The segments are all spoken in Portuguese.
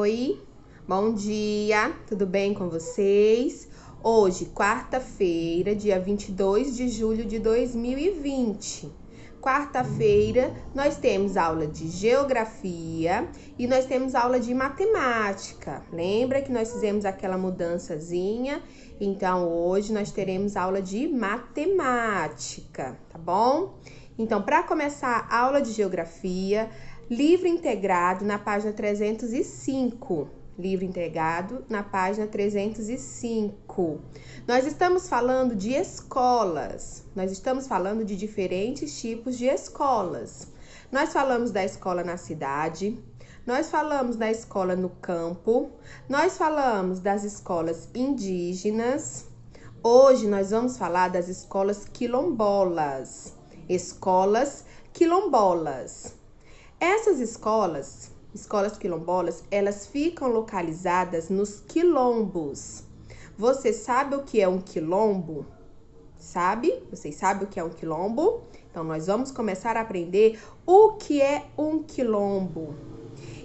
Oi, bom dia, tudo bem com vocês? Hoje, quarta-feira, dia 22 de julho de 2020. Quarta-feira, nós temos aula de geografia e nós temos aula de matemática. Lembra que nós fizemos aquela mudançazinha? Então, hoje nós teremos aula de matemática, tá bom? Então, para começar a aula de geografia, livro integrado na página 305. Livro integrado na página 305. Nós estamos falando de escolas. Nós estamos falando de diferentes tipos de escolas. Nós falamos da escola na cidade, nós falamos da escola no campo, nós falamos das escolas indígenas. Hoje nós vamos falar das escolas quilombolas. Escolas quilombolas. Essas escolas quilombolas, elas ficam localizadas nos quilombos. Você sabe o que é um quilombo? Sabe? Vocês sabem o que é um quilombo? Então, nós vamos começar a aprender o que é um quilombo.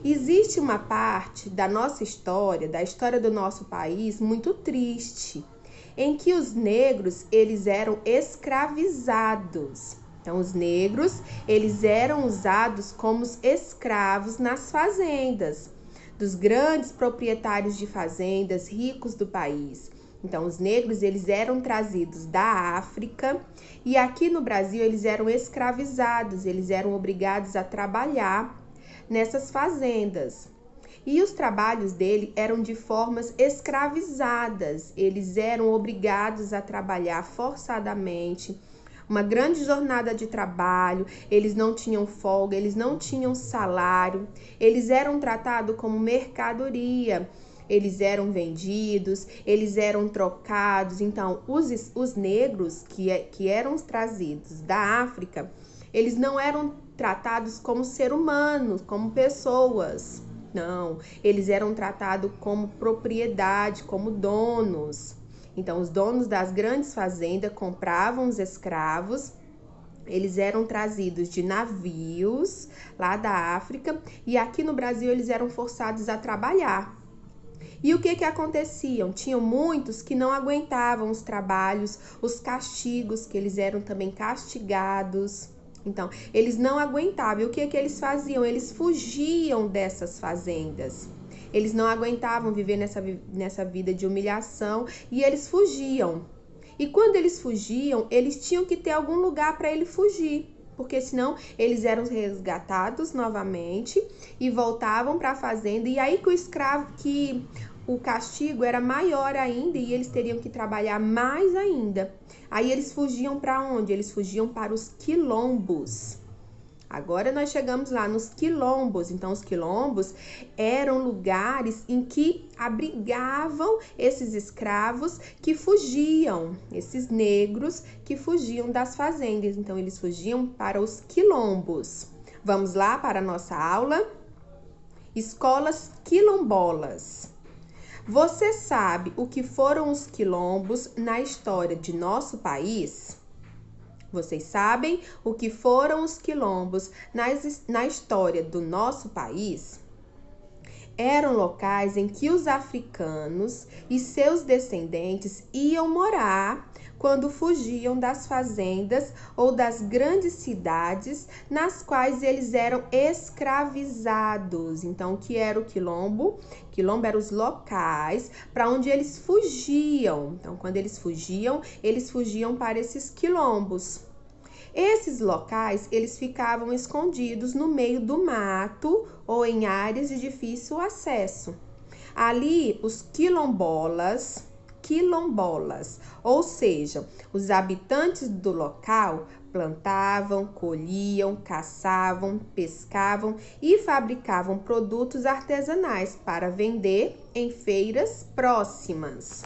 Existe uma parte da nossa história, da história do nosso país, muito triste, em que os negros, eles eram escravizados. Então, os negros, eles eram usados como escravos nas fazendas dos grandes proprietários de fazendas ricos do país. Então, os negros, eles eram trazidos da África e aqui no Brasil eles eram escravizados, eles eram obrigados a trabalhar nessas fazendas. E os trabalhos dele eram de formas escravizadas, eles eram obrigados a trabalhar forçadamente, uma grande jornada de trabalho, eles não tinham folga, eles não tinham salário, eles eram tratados como mercadoria, eles eram vendidos, eles eram trocados. Então, os negros que eram trazidos da África, eles não eram tratados como ser humanos, como pessoas, não, eles eram tratados como propriedade, como donos. Então, os donos das grandes fazendas compravam os escravos, eles eram trazidos de navios lá da África e aqui no Brasil eles eram forçados a trabalhar. E o que acontecia? Tinham muitos que não aguentavam os trabalhos, os castigos, que eles eram também castigados. Então, eles não aguentavam. E o que eles faziam? Eles fugiam dessas fazendas. Eles não aguentavam viver nessa vida de humilhação e eles fugiam. E quando eles fugiam, eles tinham que ter algum lugar para ele fugir, porque senão eles eram resgatados novamente e voltavam para a fazenda. E aí que o castigo era maior ainda e eles teriam que trabalhar mais ainda. Aí eles fugiam para onde? Eles fugiam para os quilombos. Agora nós chegamos lá nos quilombos. Então, os quilombos eram lugares em que abrigavam esses escravos que fugiam, esses negros que fugiam das fazendas. Então, eles fugiam para os quilombos. Vamos lá para a nossa aula? Escolas quilombolas. Você sabe o que foram os quilombos na história de nosso país? Vocês sabem o que foram os quilombos na história do nosso país? Eram locais em que os africanos e seus descendentes iam morar quando fugiam das fazendas ou das grandes cidades nas quais eles eram escravizados. Então, o que era o quilombo? Quilombo eram os locais para onde eles fugiam. Então, quando eles fugiam para esses quilombos. Esses locais, eles ficavam escondidos no meio do mato ou em áreas de difícil acesso. Ali, os quilombolas, ou seja, os habitantes do local plantavam, colhiam, caçavam, pescavam e fabricavam produtos artesanais para vender em feiras próximas.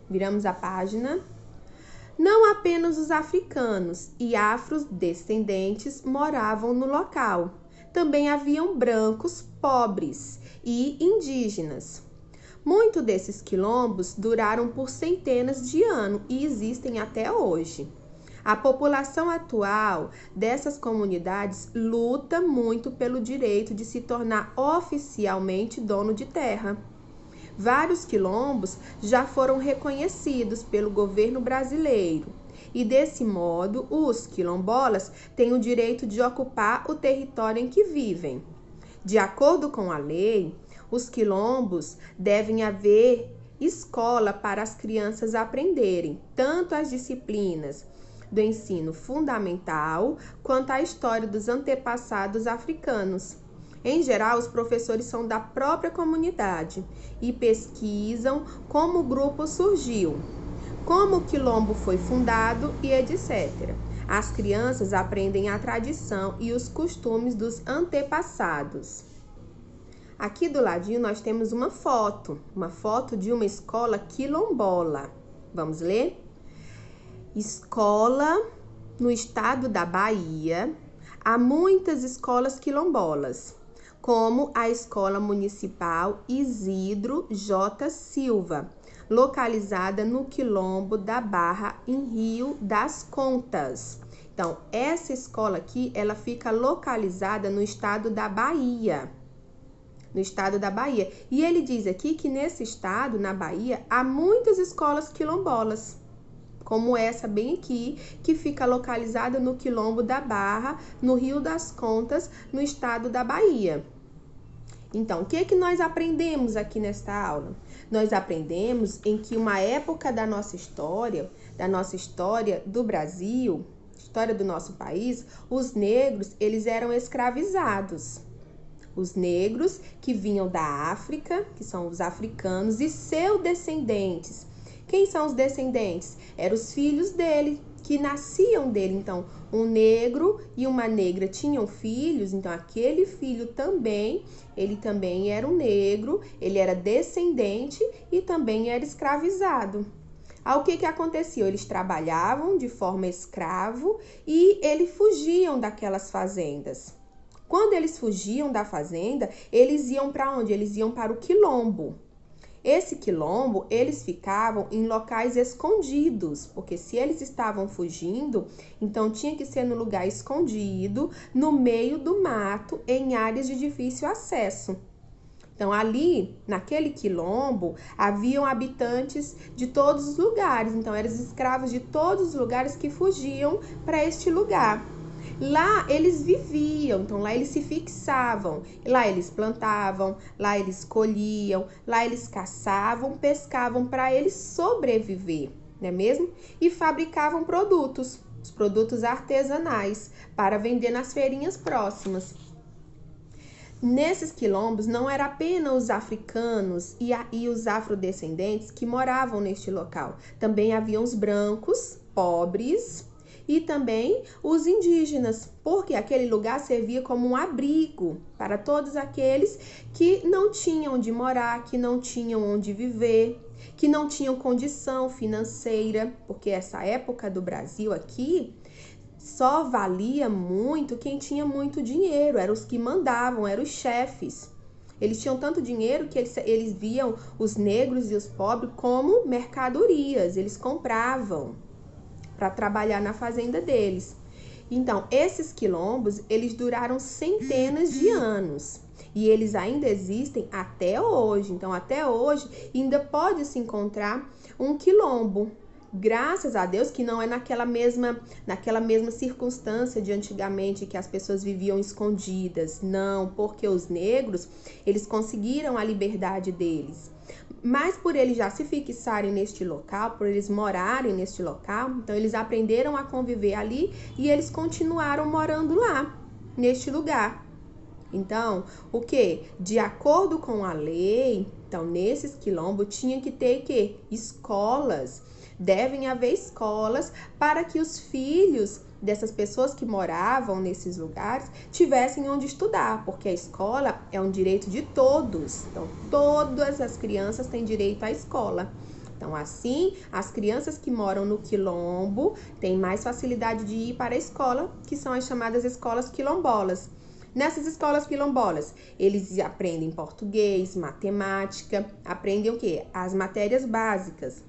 Viramos a página. Não apenas os africanos e afrodescendentes moravam no local. Também haviam brancos pobres e indígenas. Muitos desses quilombos duraram por centenas de anos e existem até hoje. A população atual dessas comunidades luta muito pelo direito de se tornar oficialmente dono de terra. Vários quilombos já foram reconhecidos pelo governo brasileiro e, desse modo, os quilombolas têm o direito de ocupar o território em que vivem. De acordo com a lei, os quilombos devem haver escola para as crianças aprenderem tanto as disciplinas do ensino fundamental quanto a história dos antepassados africanos. Em geral, os professores são da própria comunidade e pesquisam como o grupo surgiu, como o quilombo foi fundado e etc. As crianças aprendem a tradição e os costumes dos antepassados. Aqui do ladinho nós temos uma foto de uma escola quilombola. Vamos ler? Escola no estado da Bahia. Há muitas escolas quilombolas, como a Escola Municipal Isidro J. Silva, localizada no quilombo da Barra, em Rio das Contas. Então, essa escola aqui, ela fica localizada no estado da Bahia. E ele diz aqui que nesse estado, na Bahia, há muitas escolas quilombolas, como essa bem aqui, que fica localizada no quilombo da Barra, no Rio das Contas, no estado da Bahia. Então, o que nós aprendemos aqui nesta aula? Nós aprendemos em que uma época da nossa história do Brasil, história do nosso país, os negros, eles eram escravizados. Os negros que vinham da África, que são os africanos, e seus descendentes. Quem são os descendentes? Eram os filhos dele, que nasciam dele. Então, um negro e uma negra tinham filhos, então aquele filho também, ele também era um negro, ele era descendente e também era escravizado. O que acontecia? Eles trabalhavam de forma escravo e eles fugiam daquelas fazendas. Quando eles fugiam da fazenda, eles iam para onde? Eles iam para o quilombo. Esse quilombo, eles ficavam em locais escondidos, porque se eles estavam fugindo, então tinha que ser no lugar escondido, no meio do mato, em áreas de difícil acesso. Então, ali, naquele quilombo, haviam habitantes de todos os lugares. Então, eram escravos de todos os lugares que fugiam para este lugar. Lá eles viviam, então lá eles se fixavam, lá eles plantavam, lá eles colhiam, lá eles caçavam, pescavam para eles sobreviver, não é mesmo? E fabricavam produtos, os produtos artesanais, para vender nas feirinhas próximas. Nesses quilombos não era apenas os africanos e os afrodescendentes que moravam neste local, também haviam os brancos, pobres, e também os indígenas, porque aquele lugar servia como um abrigo para todos aqueles que não tinham onde morar, que não tinham onde viver, que não tinham condição financeira, porque essa época do Brasil aqui só valia muito quem tinha muito dinheiro, eram os que mandavam, eram os chefes. Eles tinham tanto dinheiro que eles viam os negros e os pobres como mercadorias, eles compravam para trabalhar na fazenda deles. Então, esses quilombos, eles duraram centenas de anos e eles ainda existem até hoje. Então, até hoje, ainda pode se encontrar um quilombo. Graças a Deus que não é naquela mesma circunstância de antigamente que as pessoas viviam escondidas. Não, porque os negros, eles conseguiram a liberdade deles. Mas por eles já se fixarem neste local, por eles morarem neste local, então eles aprenderam a conviver ali e eles continuaram morando lá, neste lugar. Então, o que? De acordo com a lei, então nesses quilombos tinha que ter escolas. Devem haver escolas para que os filhos dessas pessoas que moravam nesses lugares tivessem onde estudar, porque a escola é um direito de todos. Então, todas as crianças têm direito à escola. Então, assim, as crianças que moram no quilombo têm mais facilidade de ir para a escola, que são as chamadas escolas quilombolas. Nessas escolas quilombolas, eles aprendem português, matemática, aprendem o quê? As matérias básicas.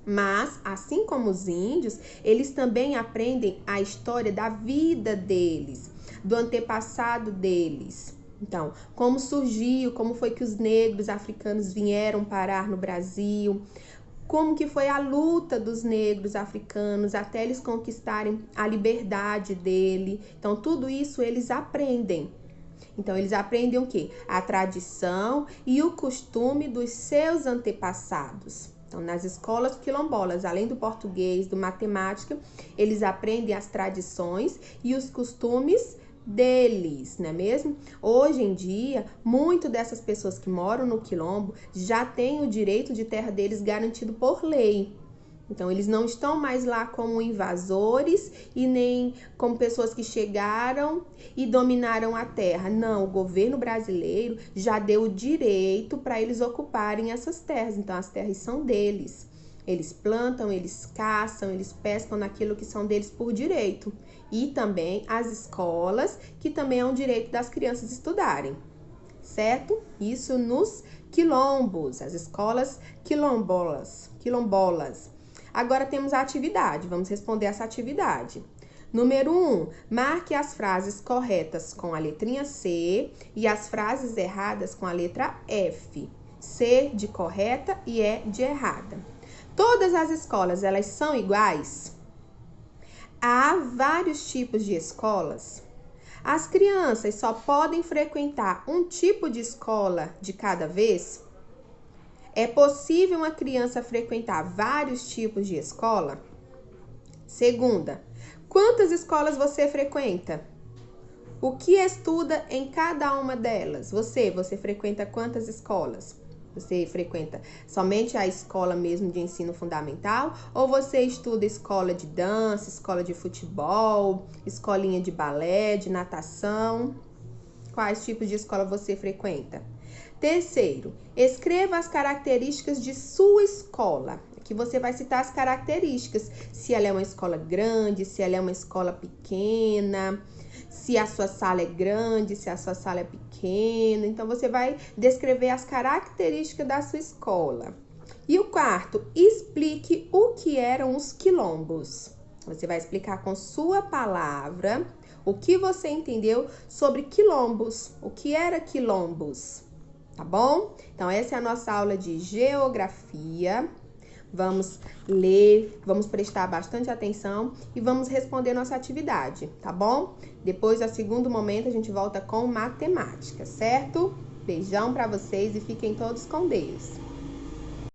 Mas, assim como os índios, eles também aprendem a história da vida deles, do antepassado deles. Então, como surgiu, como foi que os negros africanos vieram parar no Brasil, como que foi a luta dos negros africanos até eles conquistarem a liberdade dele. Então, tudo isso eles aprendem. Então, eles aprendem o quê? A tradição e o costume dos seus antepassados. Então, nas escolas quilombolas, além do português, do matemática, eles aprendem as tradições e os costumes deles, não é mesmo? Hoje em dia, muito dessas pessoas que moram no quilombo já têm o direito de terra deles garantido por lei. Então, eles não estão mais lá como invasores e nem como pessoas que chegaram e dominaram a terra. Não, o governo brasileiro já deu o direito para eles ocuparem essas terras. Então, as terras são deles. Eles plantam, eles caçam, eles pescam naquilo que são deles por direito. E também as escolas, que também é um direito das crianças estudarem, certo? Isso nos quilombos, as escolas quilombolas. Agora temos a atividade, vamos responder essa atividade. Número 1, marque as frases corretas com a letrinha C e as frases erradas com a letra F. C de correta e E de errada. Todas as escolas, elas são iguais? Há vários tipos de escolas? As crianças só podem frequentar um tipo de escola de cada vez? É possível uma criança frequentar vários tipos de escola? Segunda, quantas escolas você frequenta? O que estuda em cada uma delas? Você frequenta quantas escolas? Você frequenta somente a escola mesmo de ensino fundamental? Ou você estuda escola de dança, escola de futebol, escolinha de balé, de natação? Quais tipos de escola você frequenta? Terceiro, escreva as características de sua escola. Aqui você vai citar as características. Se ela é uma escola grande, se ela é uma escola pequena, se a sua sala é grande, se a sua sala é pequena. Então, você vai descrever as características da sua escola. E o quarto, explique o que eram os quilombos. Você vai explicar com sua palavra o que você entendeu sobre quilombos. O que era quilombos? Tá bom? Então, essa é a nossa aula de geografia. Vamos ler, vamos prestar bastante atenção e vamos responder nossa atividade, tá bom? Depois, a segundo momento, a gente volta com matemática, certo? Beijão pra vocês e fiquem todos com Deus.